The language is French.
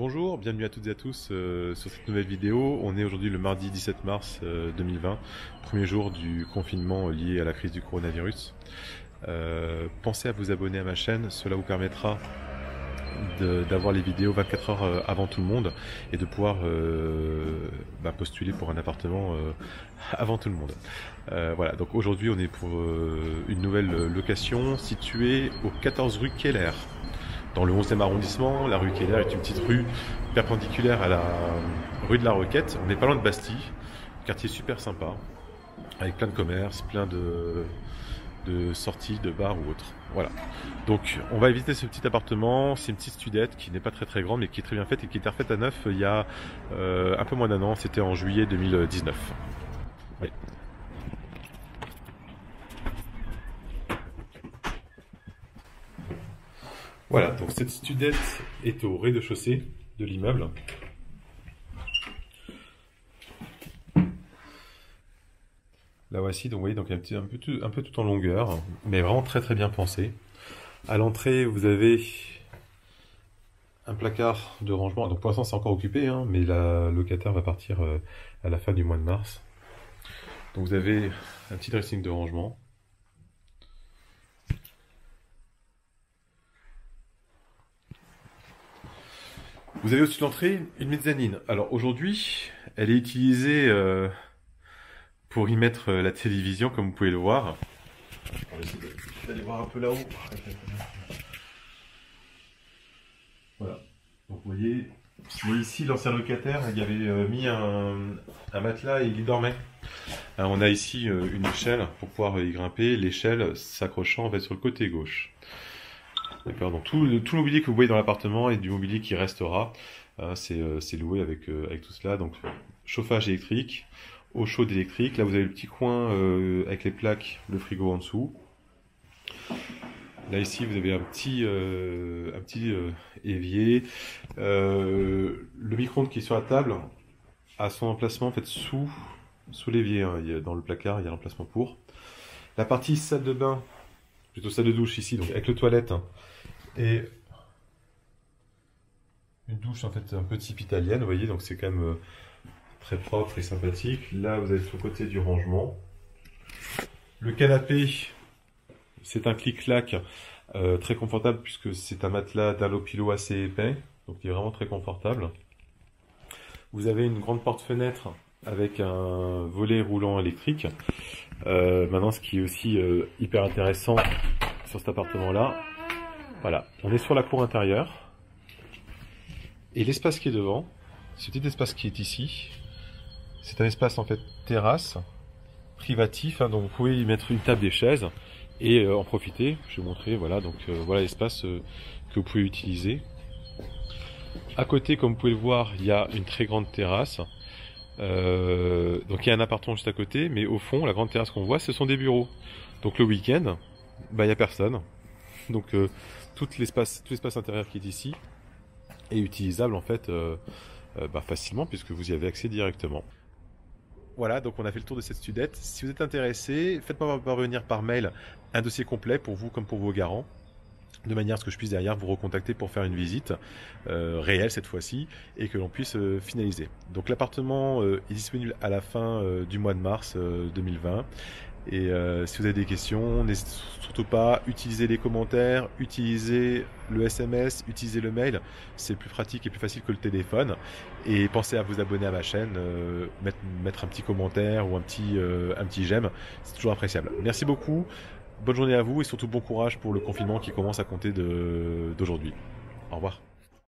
Bonjour, bienvenue à toutes et à tous sur cette nouvelle vidéo. On est aujourd'hui le mardi 17 mars 2020, premier jour du confinement lié à la crise du coronavirus. Pensez à vous abonner à ma chaîne, cela vous permettra d'avoir les vidéos 24 heures avant tout le monde et de pouvoir postuler pour un appartement avant tout le monde. Voilà, donc aujourd'hui on est pour une nouvelle location située au 14 rue Keller. Dans le 11e arrondissement, la rue Keller est une petite rue perpendiculaire à la rue de la Roquette. On est pas loin de Bastille, quartier super sympa, avec plein de commerces, plein de sorties, de bars ou autres. Voilà. Donc on va visiter ce petit appartement. C'est une petite studette qui n'est pas très grande mais qui est très bien faite et qui était refaite à neuf il y a un peu moins d'un an. C'était en juillet 2019. Oui. Voilà, donc cette studette est au rez-de-chaussée de l'immeuble. La voici, donc vous voyez, donc un peu tout en longueur, mais vraiment très bien pensé. À l'entrée, vous avez un placard de rangement. Donc pour l'instant, c'est encore occupé, hein, mais la locataire va partir à la fin du mois de mars. Donc vous avez un petit dressing de rangement. Vous avez au-dessus de l'entrée une mezzanine. Alors aujourd'hui, elle est utilisée pour y mettre la télévision, comme vous pouvez le voir. On va essayer d'aller voir un peu là-haut. Voilà. Donc vous voyez ici, l'ancien locataire, il y avait mis un matelas et il y dormait. Alors, on a ici une échelle pour pouvoir y grimper. L'échelle s'accrochant va sur le côté gauche. D'accord, donc tout le mobilier que vous voyez dans l'appartement est du mobilier qui restera. C'est loué avec tout cela. Donc chauffage électrique, eau chaude électrique. Là vous avez le petit coin avec les plaques, le frigo en dessous. Là ici vous avez un petit évier. Le micro-ondes qui est sur la table a son emplacement en fait sous l'évier. Hein. Dans le placard il y a l'emplacement pour. La partie salle de bain, plutôt salle de douche ici, donc avec le toilette. Hein. Et une douche en fait un peu type italienne, vous voyez, donc c'est quand même très propre et sympathique. Là vous avez sur le côté du rangement. Le canapé, c'est un clic-clac très confortable puisque c'est un matelas d'Allopilo assez épais, donc il est vraiment très confortable. Vous avez une grande porte-fenêtre avec un volet roulant électrique. Maintenant, ce qui est aussi hyper intéressant sur cet appartement-là, voilà, on est sur la cour intérieure. Et l'espace qui est devant, ce petit espace qui est ici, c'est un espace en fait terrasse, privatif, hein, donc vous pouvez y mettre une table et des chaises et en profiter. Je vais vous montrer, voilà, donc voilà l'espace que vous pouvez utiliser. À côté, comme vous pouvez le voir, il y a une très grande terrasse. Donc il y a un appartement juste à côté, mais au fond, la grande terrasse qu'on voit, ce sont des bureaux. Donc le week-end, il n'y a personne. Donc tout l'espace intérieur qui est ici est utilisable en fait facilement puisque vous y avez accès directement. Voilà, donc on a fait le tour de cette studette. Si vous êtes intéressé, faites-moi parvenir par mail un dossier complet pour vous comme pour vos garants, de manière à ce que je puisse derrière vous recontacter pour faire une visite réelle cette fois-ci et que l'on puisse finaliser. Donc l'appartement est disponible à la fin du mois de mars 2020. Et si vous avez des questions, n'hésitez surtout pas, utilisez les commentaires, utilisez le SMS, utilisez le mail, c'est plus pratique et plus facile que le téléphone. Et pensez à vous abonner à ma chaîne, mettre un petit commentaire ou un petit j'aime, c'est toujours appréciable. Merci beaucoup, bonne journée à vous et surtout bon courage pour le confinement qui commence à compter d'aujourd'hui. Au revoir.